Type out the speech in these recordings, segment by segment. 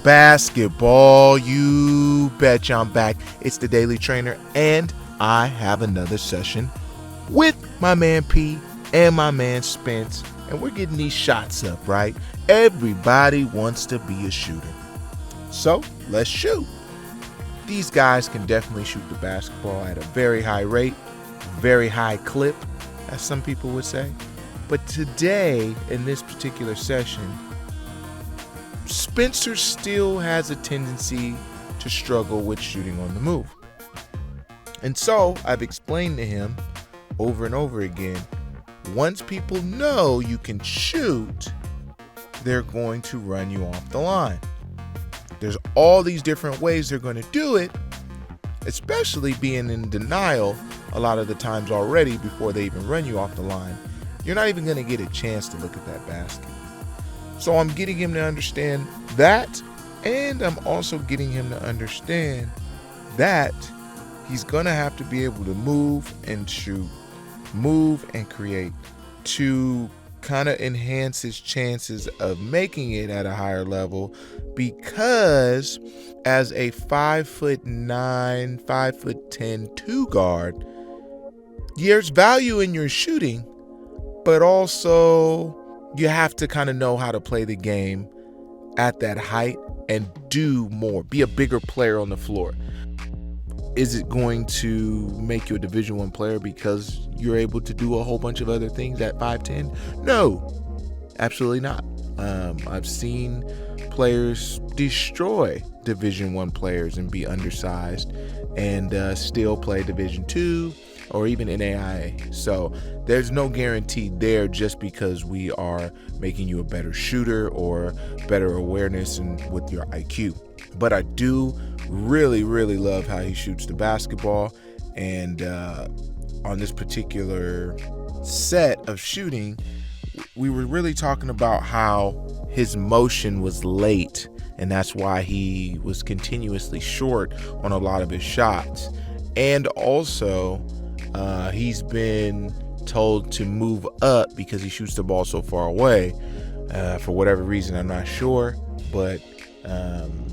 Basketball, you betcha I'm back. It's the Daily Trainer, and I have another session with my man P and my man Spence, and we're getting these shots up, right? Everybody wants to be a shooter. So, let's shoot. These guys can definitely shoot the basketball at a very high rate, very high clip, as some people would say. But today, in this particular session, Spencer still has a tendency to struggle with shooting on the move. And so I've explained to him over and over again, once people know you can shoot, they're going to run you off the line. There's all these different ways they're going to do it, especially being in denial a lot of the times already before they even run you off the line. You're not even going to get a chance to look at that basket. So I'm getting him to understand that, and I'm also getting him to understand that he's going to have to be able to move and shoot, move and create to kind of enhance his chances of making it at a higher level, because as a 5'9", 5'10" 2 guard, there's value in your shooting, but also you have to kind of know how to play the game at that height and do more, be a bigger player on the floor. Is it going to make you a Division I player because you're able to do a whole bunch of other things at 5'10"? No, absolutely not. I've seen players destroy Division I players and be undersized and still play Division II or even NAIA. So there's no guarantee there just because we are making you a better shooter or better awareness and with your IQ. But I do really love how he shoots the basketball. And on this particular set of shooting, we were really talking about how his motion was late, and that's why he was continuously short on a lot of his shots. And also, he's been told to move up because he shoots the ball so far away. For whatever reason, I'm not sure, but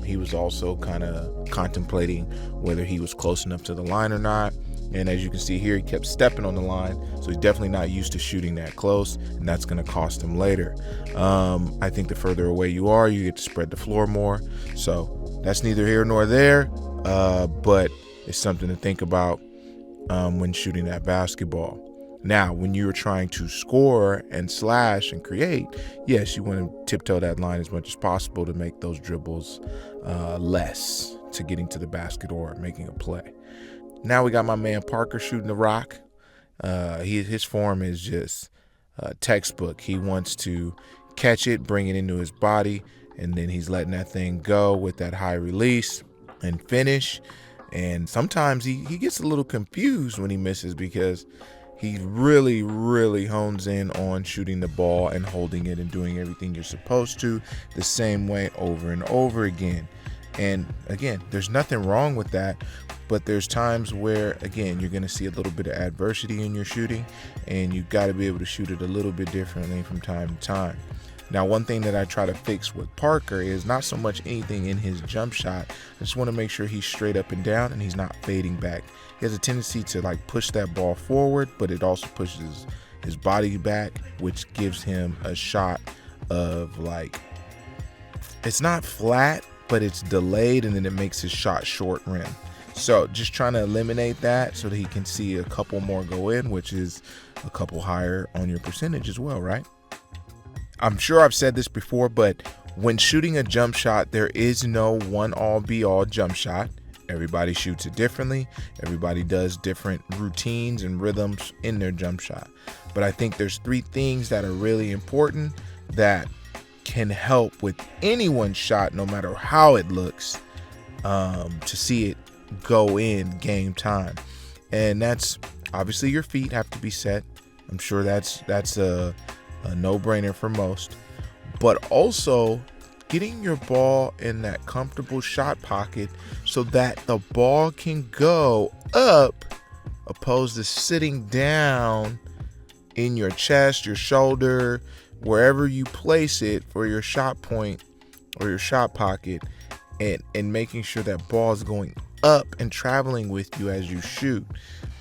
he was also kind of contemplating whether he was close enough to the line or not. And as you can see here, he kept stepping on the line, so he's definitely not used to shooting that close, and that's going to cost him later. I think the further away you are, you get to spread the floor more. So that's neither here nor there, but it's something to think about when shooting that basketball. Now, when you're trying to score and slash and create, yes, you want to tiptoe that line as much as possible to make those dribbles less to getting to the basket or making a play. Now we got my man Parker shooting the rock. His form is just textbook. He wants to catch it, bring it into his body, and then he's letting that thing go with that high release and finish. And sometimes he gets a little confused when he misses because he really hones in on shooting the ball and holding it and doing everything you're supposed to the same way over and over again. And again, there's nothing wrong with that, but there's times where, again, you're going to see a little bit of adversity in your shooting, and you've got to be able to shoot it a little bit differently from time to time. Now, one thing that I try to fix with Parker is not so much anything in his jump shot. I just want to make sure he's straight up and down and he's not fading back. He has a tendency to push that ball forward, but it also pushes his body back, which gives him a shot of it's not flat, but it's delayed, and then it makes his shot short rim. So just trying to eliminate that so that he can see a couple more go in, which is a couple higher on your percentage as well, right? I'm sure I've said this before, but when shooting a jump shot, there is no one all be all jump shot. Everybody shoots it differently. Everybody does different routines and rhythms in their jump shot. But I think there's 3 things that are really important that can help with anyone's shot, no matter how it looks, to see it go in game time. And that's obviously your feet have to be set. I'm sure that's a no-brainer for most. But also getting your ball in that comfortable shot pocket so that the ball can go up opposed to sitting down in your chest, your shoulder, wherever you place it for your shot point or your shot pocket. and making sure that ball is going up and traveling with you as you shoot.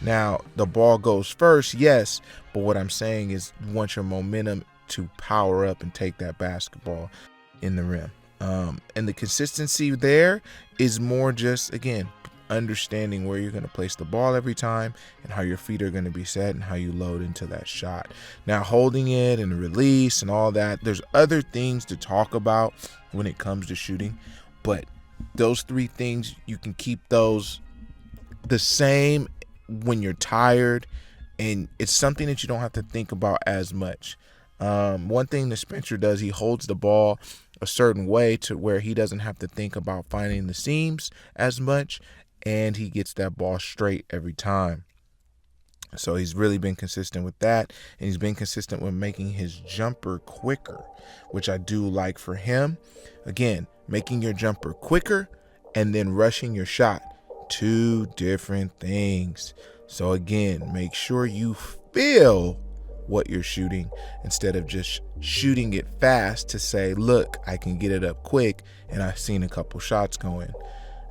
Now, the ball goes first, yes, but what I'm saying is you want your momentum to power up and take that basketball in the rim. And the consistency there is more just, again, understanding where you're going to place the ball every time and how your feet are going to be set and how you load into that shot. Now, holding it and release and all that, there's other things to talk about when it comes to shooting, but those three things, you can keep those the same when you're tired, and it's something that you don't have to think about as much. One thing that Spencer does, he holds the ball a certain way to where he doesn't have to think about finding the seams as much, and he gets that ball straight every time. So he's really been consistent with that, and he's been consistent with making his jumper quicker, which I do like for him. Again, making your jumper quicker and then rushing your shot. Two different things. So again, make sure you feel what you're shooting instead of just shooting it fast to say, look, I can get it up quick, and I've seen a couple shots go in.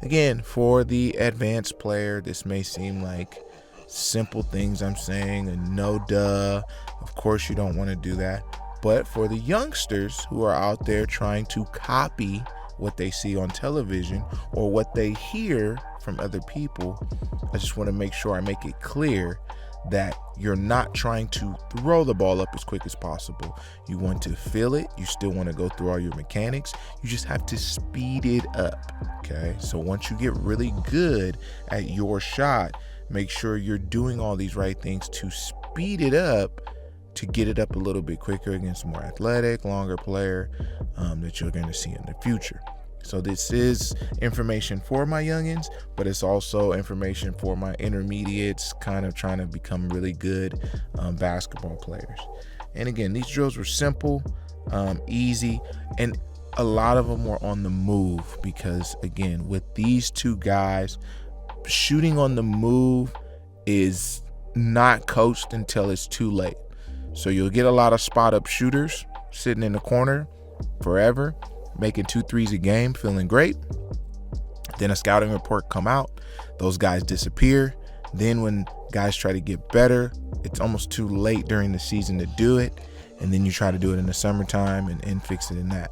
Again, for the advanced player, this may seem like simple things I'm saying, and no duh. Of course you don't want to do that. But for the youngsters who are out there trying to copy what they see on television or what they hear from other people, I just want to make sure I make it clear that you're not trying to throw the ball up as quick as possible. You want to feel it. You still want to go through all your mechanics. You just have to speed it up. Okay. So once you get really good at your shot, make sure you're doing all these right things to speed it up, to get it up a little bit quicker against a more athletic, longer player that you're going to see in the future. So this is information for my youngins, but it's also information for my intermediates, kind of trying to become really good basketball players. And again, these drills were simple, easy, and a lot of them were on the move because, again, with these two guys, shooting on the move is not coached until it's too late. So you'll get a lot of spot up shooters sitting in the corner forever, making 2 threes a game, feeling great. Then a scouting report come out, those guys disappear. Then when guys try to get better, it's almost too late during the season to do it. And then you try to do it in the summertime and fix it in that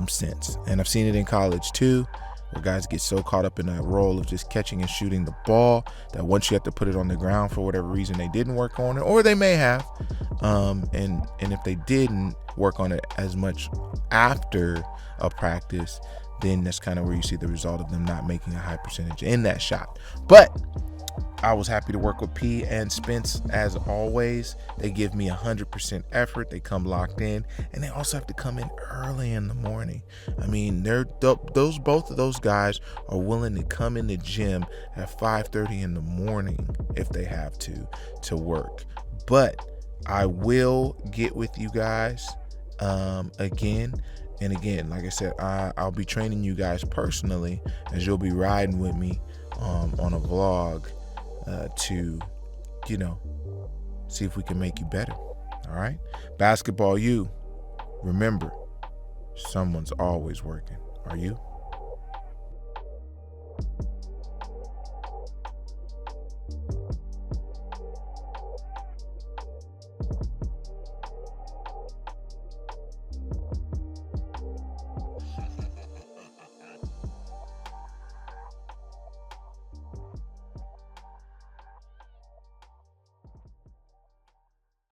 sense. And I've seen it in college too, where guys get so caught up in that role of just catching and shooting the ball that once you have to put it on the ground for whatever reason, they didn't work on it, or they may have. And if they didn't work on it as much after a practice, then that's kind of where you see the result of them not making a high percentage in that shot. But I was happy to work with P and Spence as always. They give me 100% effort. They come locked in, and they also have to come in early in the morning. I mean, both of those guys are willing to come in the gym at 5:30 in the morning if they have to work. But I will get with you guys again and again. Like I said, I'll be training you guys personally as you'll be riding with me on a vlog to, see if we can make you better. All right. Basketball, you remember, someone's always working. Are you?